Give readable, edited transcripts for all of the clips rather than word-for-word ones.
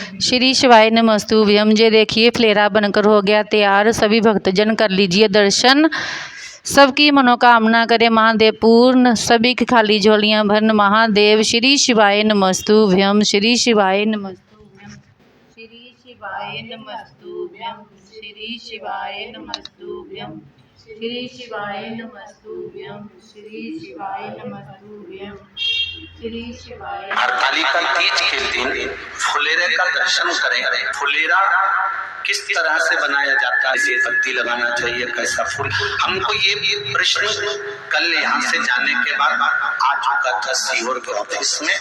श्री शिवाय नमस्तुभ्यम। जे देखिए फुलेरा बनकर हो गया तैयार। सभी भक्तजन कर लीजिए दर्शन। सबकी मनोकामना करे महादेव पूर्ण। सभी की खाली झोलियां भरन महादेव। श्री शिवाय नमस्तुभ्यम। श्री शिवाय नमस्तुभ्यम। श्री शिवाय नमस्तुभ्यम। श्री शिवाय नमस्तुभ्यम। श्री शिवाय नमस्तुभ्यम। श्री शिवाय नमस्तुभ्यम। श्री शिवाय। हरतालिका तीज के दिन फुलेरे का दर्शन करें। फुलेरा किस तरह से बनाया जाता है, इसे पत्ती लगाना चाहिए, कैसा फूल, हमको ये प्रश्न कल यहाँ से जाने के बाद आ चुका था सीहोर के ऑफिस में।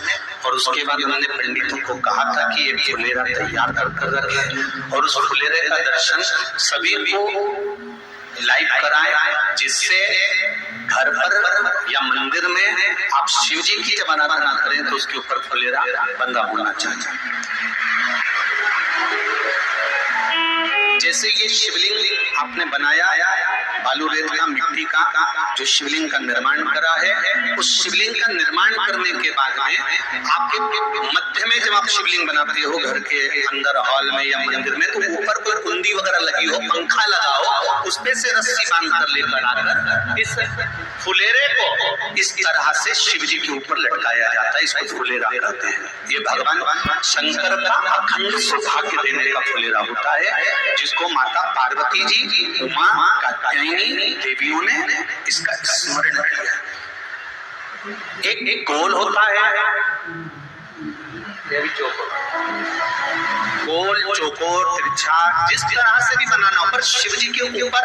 और उसके बाद उन्होंने पंडितों को कहा था कि ये फुलेरा तैयार कर रखें और उस फुलेरे का दर्शन सभी को लाइव कराएं, जिससे घर पर या मंदिर में आप शिव जी की जब आराधना करें तो उसके ऊपर फुलेरा बंधा होना चाहिए। जैसे ये शिवलिंग आपने बनाया बालू रेत का, मिट्टी का, जो शिवलिंग का निर्माण करा है, उस शिवलिंग का निर्माण करने के बाद में आपके मध्य में जब आप शिवलिंग बनाते हो घर के अंदर हॉल में या मंदिर में, तो ऊपर कोई कुंडी वगैरह लगी हो, पंखा लगा हो, उस पे से रस्सी बांध कर लेकर आकर इस फुलेरे को इस तरह से शिव जी के ऊपर लटकाया जाता है। इसको फुलेरा कहते हैं। ये भगवान शंकर का अखंड सौभाग्य देने का फुलेरा होता है, जिसको माता पार्वती जी, उमा, कात्यायनी देवियों ने इसका स्मरण किया। एक गोल होता है, गोल, चौकोर, तिरछा, जिस तरह से भी बनाना हो, पर शिव जी के ऊपर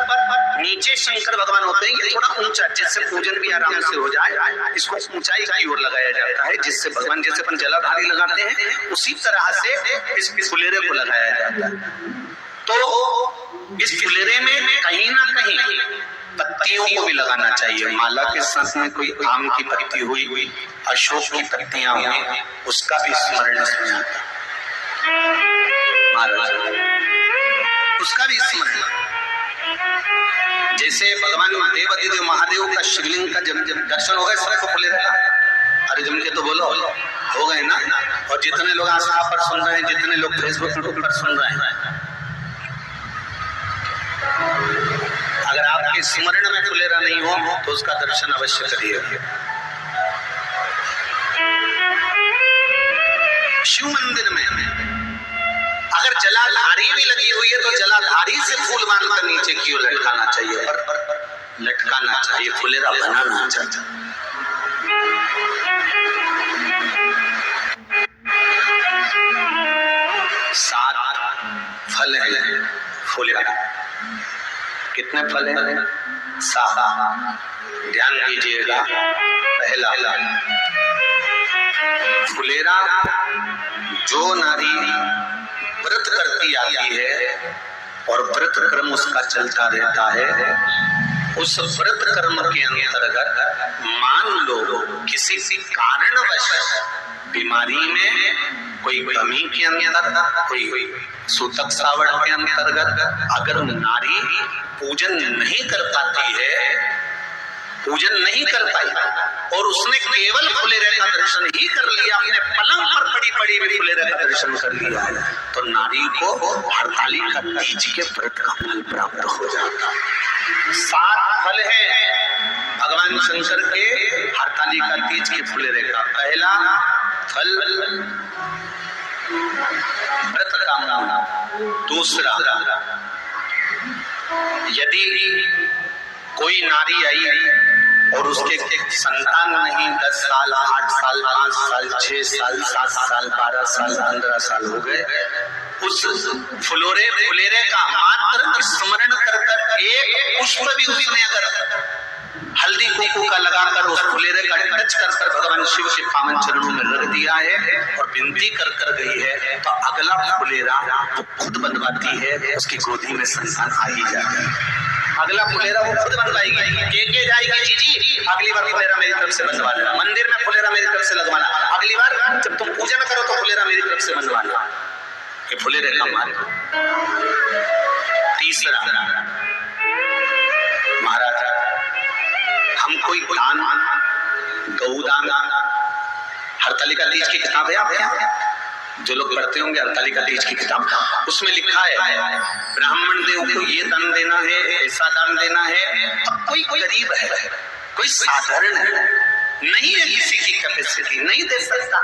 नीचे शंकर भगवान होते हैं। ये थोड़ा ऊंचा, जिससे पूजन भी आराम से हो जाए, इसको ऊंचाई की ओर लगाया जाता है, जिससे भगवान जैसे अपन जलाधारी लगाते हैं उसी तरह से इस फुलेरे को लगाया जाता है। तो इस फुलेरे में कहीं ना कहीं पत्तियों को भी लगाना चाहिए। माला के साथ में कोई आम की पत्ती हुई, अशोक की पत्तियां हुई, उसका भी स्मरण इसमें आता महाराज, उसका भी स्मरण। जैसे भगवान देवाधिदेव महादेव का शिवलिंग का जब दर्शन हो गए सबको फुलेरा, अरे जम के तो बोलो हो गए ना। और जितने लोग आस्था पर सुन रहे हैं, जितने लोग फेसबुक पर सुन रहे हैं, अगर आपके स्मरण में फुलेरा नहीं हो तो उसका दर्शन अवश्य करिए। शिव मंदिर में अगर जलाधारी भी लगी हुई है तो जलाधारी से फूल बांधकर नीचे की ओर लटकाना चाहिए, पर लटकाना चाहिए, फुलेरा बनाना चाहिए। सात फल है फुलेरा। कितने फल हैं? 7। ध्यान दीजिएगा। पहला, फुलेरा जो नारी व्रत करती आती है और व्रत कर्म उसका चलता रहता है, उस व्रत कर्म के अंतर्गत मान लो किसी कारणवश बीमारी में, कोई कमी के अंदर, कोई सूतक सावड़ के अंतर्गत अगर नारी पूजन नहीं कर पाती है, पूजन नहीं कर पाई और उसने केवल फुलेरे का दर्शन ही कर लिया, अपने पलंग पर पड़ी पड़ी भी फुलेरे का दर्शन कर लिया है, तो नारी को हरतालिका तीज के व्रत का फल प्राप्त हो जाता है। 7 फल हैं भगवान शंकर के हरतालिका तीज के फुलेरे का। पहला फल व्रत कामना। दूसरा, यदि कोई नारी आई और उसके संतान नहीं, 10 साल, 8 साल, 5 साल, 6 साल, 7 साल, 12 साल, 15 साल हो गए, उस फुलेरे का मात्र स्मरण कर एक पुष्प भी उसने अगर हल्दी कुंकू का लगाकर उस फुलेरे का टच कर भगवान शिव के पावन चरणों में रख दिया है और विनती कर गई है, तो अगला फुलेरा वो खुद बनवाती है, उसकी गोदी में संतान आ ही जाता है। अगला फुलेरा वो खुद बनवाएगी, के जाएगी, जी अगली बार फुलेरा मेरी तरफ से बनवा लेना, मंदिर में फुलेरा मेरी तरफ से लगवाना, अगली बार जब तुम पूजन करो तो फुलेरा मेरी तरफ से बनवाना। ये फुलेरे का मान। तीसरा, महाराज हम कोई दान, गौदान, हरतालिका तीज की किताब है आपके यहाँ? जो लोग पढ़ते होंगे हरतालिका तीज की किताब, उसमें लिखा है ब्राह्मण देव को ये दान देना है, ऐसा दान देना है। अब कोई गरीब है, कोई साधारण है, नहीं है किसी की कैपेसिटी, नहीं दे सकता,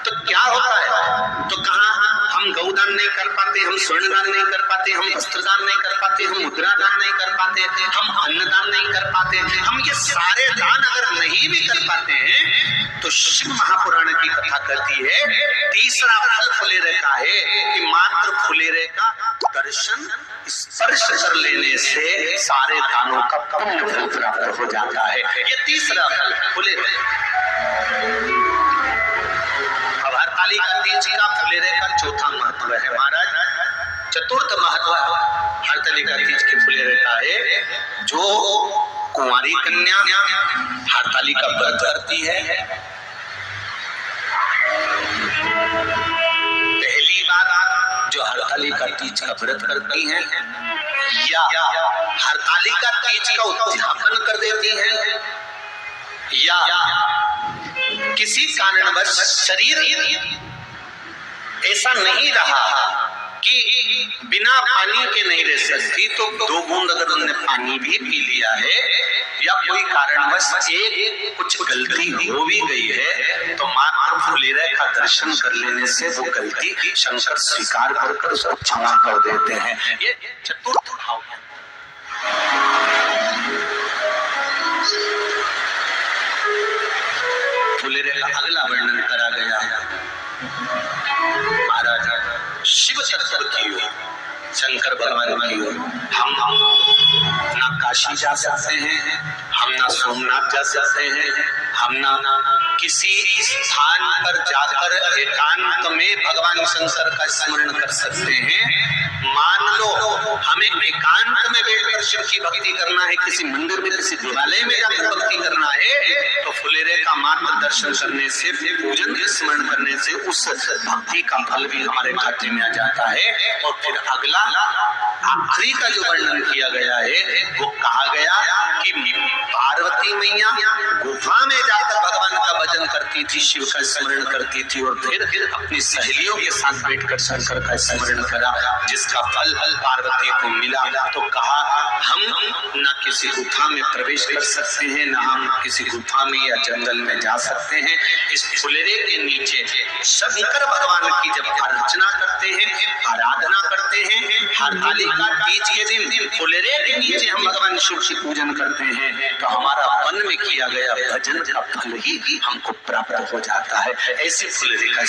तो क्या होता है? तो कहाँ हम गौदान नहीं कर पाते, हम स्वर्ण दान नहीं कर पाते, हम वस्त्रदान नहीं कर पाते, हम मुद्रा दान नहीं कर पाते, हम अन्नदान नहीं कर पाते। हम ये सारे दान अगर नहीं भी कर पाते हैं तो शिव महापुराण की कथा कहती है तीसरा फल फुलेरे का है कि मात्र फुलेरे का दर्शन स्पर्श कर लेने से सारे दानों का पुण्य फल प्राप्त हो जाता है। ये तीसरा फल फुलेरे। अब हरतालिका तीज का फुलेरे का चौथा महत्व है महाराज। चतुर्थ महत्व हरतालिका तीज के फुलेरे का है, जो कुंवारी कन्या हरतालिका व्रत करती है, पहली बार जो हरतालिका तीज का व्रत करती हैं या हरतालिका तीज का उद्यापन कर देती हैं, या किसी कारणवश शरीर ऐसा नहीं रहा कि बिना पानी के नहीं रह सकती, तो 2 बूंद अगर उन्होंने पानी भी पी लिया है या कोई कारणवश एक कुछ गलती हो भी गई है, तो मात्र फुलेरे का दर्शन कर लेने से वो गलती शंकर स्वीकार कर उसको क्षमा कर देते हैं। ये चतुर्थ भाव है। फुलेरे का अगला वर्णन करा गया है महाराज शिव तत्व की ओर, शंकर भगवान की ओर। हम ना काशी जा सकते हैं, हम ना सोमनाथ जा सकते हैं, हम ना किसी स्थान पर जाकर एकांत में भगवान शंकर का स्मरण कर सकते हैं। मान लो हमें एकांत में बैठकर शिव की भक्ति करना है, किसी मंदिर में किसी देवालय में जाकर भक्ति करना है, तो फुलेरे का मात्र दर्शन करने से, पूजन स्मरण करने से उस भक्ति का फल भी हमारे खाते में आ जाता है। और फिर अगला आखिरी का जो वर्णन किया गया है वो कहा गया कि पार्वती मैया गुफा में जाकर भगवान का भजन करती थी, शिव का स्मरण करती थी, और फिर अपनी सहेलियों के साथ बैठकर शंकर का स्मरण करा, जिसका फल पार्वती को मिला। तो कहा हम न किसी गुफा में प्रवेश कर सकते हैं, न हम किसी गुफा में या जंगल में जा सकते हैं। इस फुलेरे के नीचे शंकर भगवान की जब अर्चना करते हैं, आराधना करते हैं, हरतालिका तीज के दिन फुलेरे के नीचे हम भगवान शिव की पूजन करते हैं, तो हमारा वन में किया गया भजन का फल ही हमको प्राप्त हो जाता है। ऐसी फुलेरे का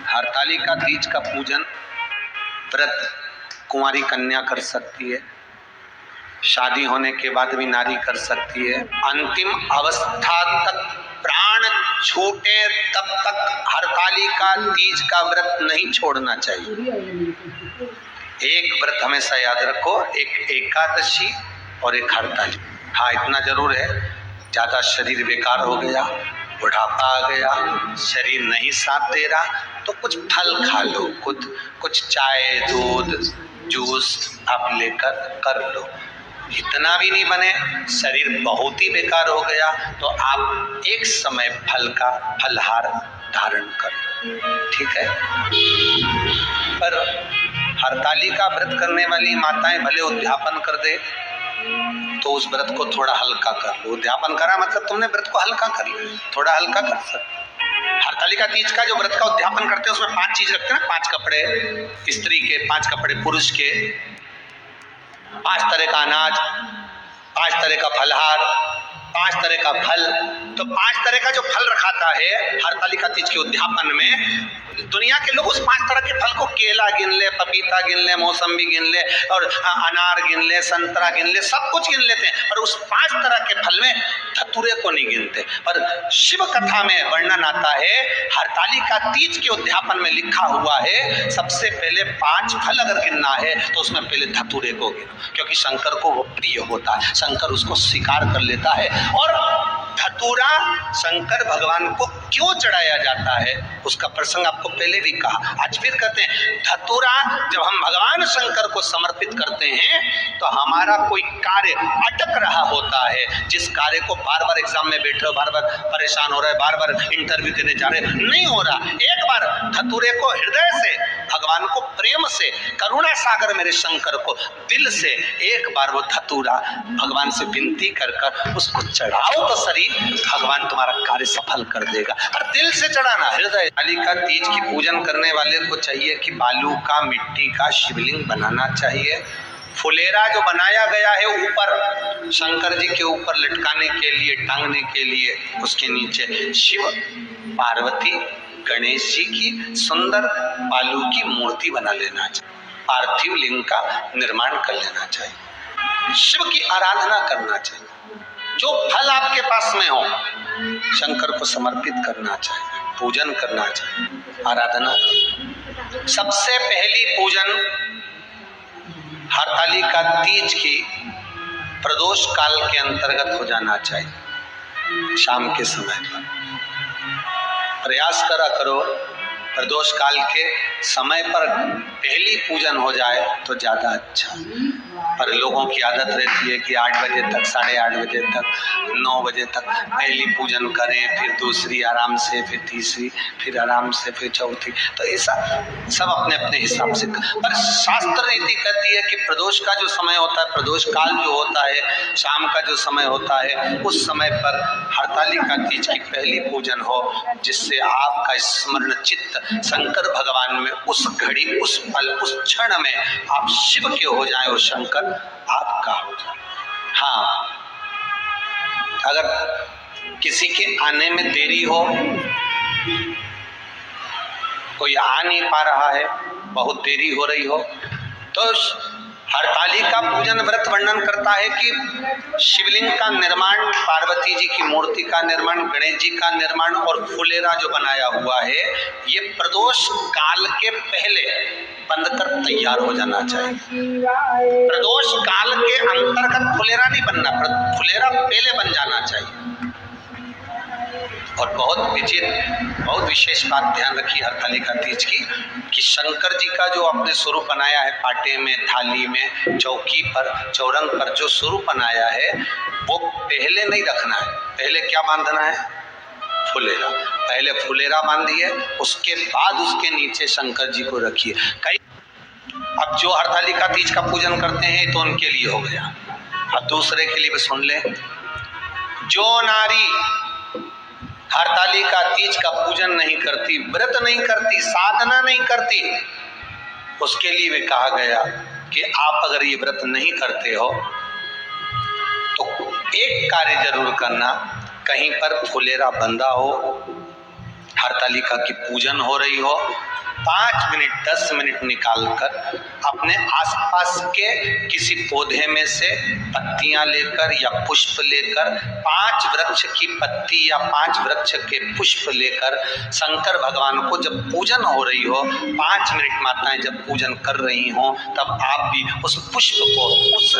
हरतालिका तीज का पूजन व्रत कुंवारी कन्या कर सकती है, शादी होने के बाद भी नारी कर सकती है। अंतिम अवस्था तक प्राण छूटे तब तक हरतालिका तीज का व्रत नहीं छोड़ना चाहिए। एक व्रत हमेशा याद रखो, एक एकादशी और एक हरताली। हाँ, इतना जरूर है, ज्यादा शरीर बेकार हो गया, बुढ़ापा आ गया, शरीर नहीं साथ दे रहा, तो कुछ फल खा लो, कुछ चाय, दूध, जूस आप लेकर कर लो। इतना भी नहीं बने, शरीर बहुत ही बेकार हो गया, तो आप एक समय फल का फलहार धारण कर लो, ठीक है। पर हरतालिका व्रत करने वाली माताएं भले उद्यापन कर दे तो उस व्रत को थोड़ा हल्का कर लो। उद्यापन करा मतलब तुमने व्रत को हल्का कर लिया, थोड़ा हल्का कर सकते। हरतालिका तीज का जो व्रत का उद्यापन करते हैं उसमें 5 चीज रखते हैं ना, 5 कपड़े स्त्री के, 5 कपड़े पुरुष के, 5 तरह का अनाज, 5 तरह का फलहार, 5 तरह का फल। तो 5 तरह का जो फल रखाता है हरतालिका तीज के उद्यापन में, दुनिया के लोग उस 5 तरह के फल को केला गिन ले, पपीता गिन ले, मौसम्बी गिन ले, और अनार गिन ले, संतरा गिन ले, सब कुछ गिन लेते हैं, पर उस 5 तरह के फल में धतूरे को नहीं गिनते। पर शिव कथा में वर्णन आता है, हरतालिका तीज के उद्यापन में लिखा हुआ है सबसे पहले 5 फल अगर गिनना है तो उसमें पहले धतूरे को गिनो, क्योंकि शंकर को वो प्रिय होता है, शंकर उसको स्वीकार कर लेता है। और धतूरा शंकर भगवान को क्यों चढ़ाया जाता है उसका प्रसंग आपको पहले भी कहा, आज फिर कहते हैं। धतूरा जब हम भगवान शंकर को समर्पित करते हैं तो हमारा कोई कार्य अटक रहा होता है, जिस कार्य को बार बार एग्जाम में बैठे हो, बार बार परेशान हो रहे, बार बार इंटरव्यू देने जा रहे, नहीं हो रहा, एक बार धतूरे को हृदय से, भगवान को प्रेम से, करुणा सागर मेरे शंकर को दिल से एक बार वो धतूरा भगवान से विनती कर कर उसको चढ़ाओ तो सही, भगवान तुम्हारा कार्य सफल कर देगा। और दिल से चढ़ाना, हृदय। कालिका तीज की पूजन करने वाले को चाहिए कि बालू का, मिट्टी का शिवलिंग बनाना चाहिए। फुलेरा जो बनाया गया है ऊपर शंकर जी के ऊपर लटकाने के लिए, टांगने के लिए, उसके नीचे शिव, पार्वती, गणेश जी की सुंदर बालू की मूर्ति बना लेना चाहिए, पार्थिव लिंग का निर्माण कर लेना चाहिए, शिव की आराधना करना चाहिए, जो फल आपके पास में हो शंकर को समर्पित करना चाहिए, पूजन करना चाहिए, आराधना करना। सबसे पहली पूजन हरतालिका तीज की प्रदोष काल के अंतर्गत हो जाना चाहिए, शाम के समय पर। प्रयास करा करो प्रदोष काल के समय पर पहली पूजन हो जाए तो ज़्यादा अच्छा। पर लोगों की आदत रहती है कि 8 बजे तक, 8:30 बजे तक, 9 बजे तक पहली पूजन करें, फिर दूसरी आराम से, फिर तीसरी, फिर आराम से, फिर चौथी। तो ऐसा सब अपने अपने हिसाब से। पर शास्त्र नीति कहती है कि प्रदोष का जो समय होता है, प्रदोष काल जो होता है, शाम का जो समय होता है, उस समय पर हरतालिका तीज की पहली पूजन हो, जिससे आपका स्मरण चित्त शंकर भगवान में उस घड़ी, उस पल, उस क्षण में आप शिव के हो जाए और शंकर आपका हो जाए। हाँ, अगर किसी के आने में देरी हो, कोई आ नहीं पा रहा है, बहुत देरी हो रही हो, तो हरतालिका पूजन व्रत वर्णन करता है कि शिवलिंग का निर्माण, पार्वती जी की मूर्ति का निर्माण, गणेश जी का निर्माण और फुलेरा जो बनाया हुआ है, ये प्रदोष काल के पहले बनकर तैयार हो जाना चाहिए। प्रदोष काल के अंतर्गत फुलेरा नहीं बनना, फुलेरा पहले बन जाना चाहिए। और बहुत विशेष बात ध्यान रखी हरतालिका तीज की कि शंकर जी का जो आपने स्वरूप बनाया है, पाटे में, थाली में, चौकी पर, चौरंग पर जो स्वरूप बनाया है, वो पहले नहीं रखना है। पहले क्या बांधना है? फुलेरा। पहले फुलेरा बांधिए, उसके बाद उसके नीचे शंकर जी को रखिए। कई अब जो हरतालिका तीज का पूजन करते हैं तो उनके लिए हो गया, अब दूसरे के लिए भी सुन ले। जो नारी हरतालिका तीज का पूजन नहीं करती, व्रत नहीं करती, साधना नहीं करती, उसके लिए भी कहा गया कि आप अगर ये व्रत नहीं करते हो तो एक कार्य जरूर करना, कहीं पर फुलेरा बंधा हो, हरतालिका की पूजन हो रही हो, 5 मिनट 10 मिनट निकालकर अपने आसपास के किसी पौधे में से पत्तियां लेकर या पुष्प लेकर, 5 वृक्ष की पत्ती या 5 वृक्ष के पुष्प लेकर शंकर भगवान को जब पूजन हो रही हो, 5 मिनट माताएं जब पूजन कर रही हो, तब आप भी उस पुष्प को, उस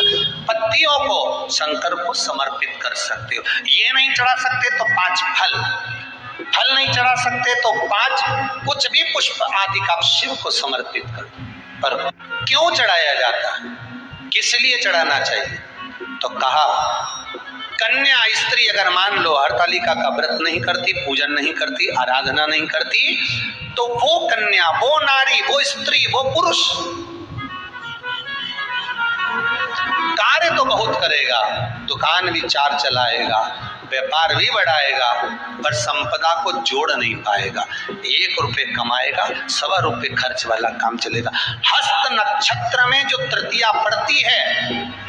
पत्तियों को शंकर को समर्पित कर सकते हो। ये नहीं चढ़ा सकते तो 5 फल नहीं चढ़ा सकते तो 5 कुछ भी पुष्प आदि का आप शिव को समर्पित कर। पर क्यों चढ़ाया जाता है, किस लिए चढ़ाना चाहिए? तो कहा कन्या स्त्री अगर मान लो हरतालिका का व्रत नहीं करती, पूजन नहीं करती, आराधना नहीं करती, तो वो कन्या, वो नारी, वो स्त्री, वो पुरुष कार्य तो बहुत करेगा, दुकान भी 4 चलाएगा, व्यापार भी बढ़ाएगा, पर संपदा को जोड़ नहीं पाएगा। 1 रुपये कमाएगा, 1.25 रुपये खर्च वाला काम चलेगा। हस्त नक्षत्र में जो तृतीया पड़ती है,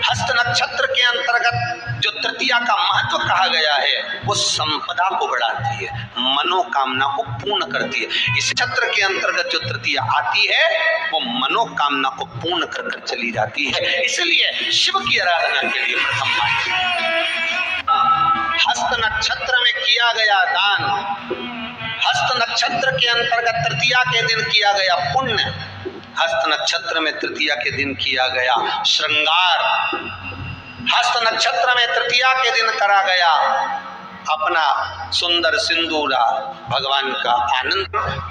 हस्त नक्षत्र के अंतर्गत जो तृतीया का महत्व कहा गया है, वो संपदा को बढ़ाती है, मनोकामना को पूर्ण करती है। इस नक्षत्र के अंतर्गत जो तृतीया आती है वो मनोकामना को पूर्ण कर कर चली जाती है। इसलिए शिव की आराधना के लिए प्रथम हस्त नक्षत्र में किया गया दान, हस्त नक्षत्र के अंतर्गत तृतीया के दिन किया गया पुण्य, हस्त नक्षत्र में तृतीया के दिन किया गया श्रृंगार, हस्त नक्षत्र में तृतीया के दिन करा गया अपना सुंदर सिंदूरा भगवान का आनंद,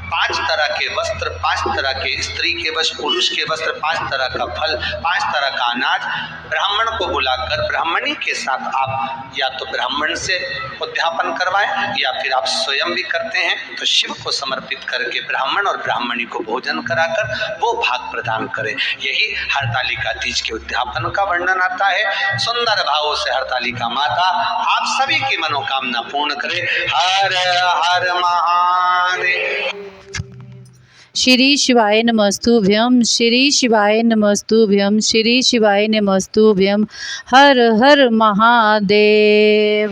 5 तरह के वस्त्र, 5 तरह के स्त्री के वस्त्र, पुरुष के वस्त्र, 5 तरह का फल, 5 तरह का अनाज, ब्राह्मण को बुलाकर ब्राह्मणी के साथ आप या तो ब्राह्मण से उद्यापन करवाएं या फिर आप स्वयं भी करते हैं तो शिव को समर्पित करके ब्राह्मण और ब्राह्मणी को भोजन कराकर वो भाग प्रदान करें। यही हरतालिका तीज के उद्यापन का वर्णन आता है। सुंदर भावों से हरतालिका माता आप सभी की मनोकामना पूर्ण करे। हर हर महादेव। श्री शिवाय नमस्तुभ्यं, श्री शिवाय नमस्तुभ्यं, श्री शिवाय नमस्तुभ्यं। हर हर महादेव।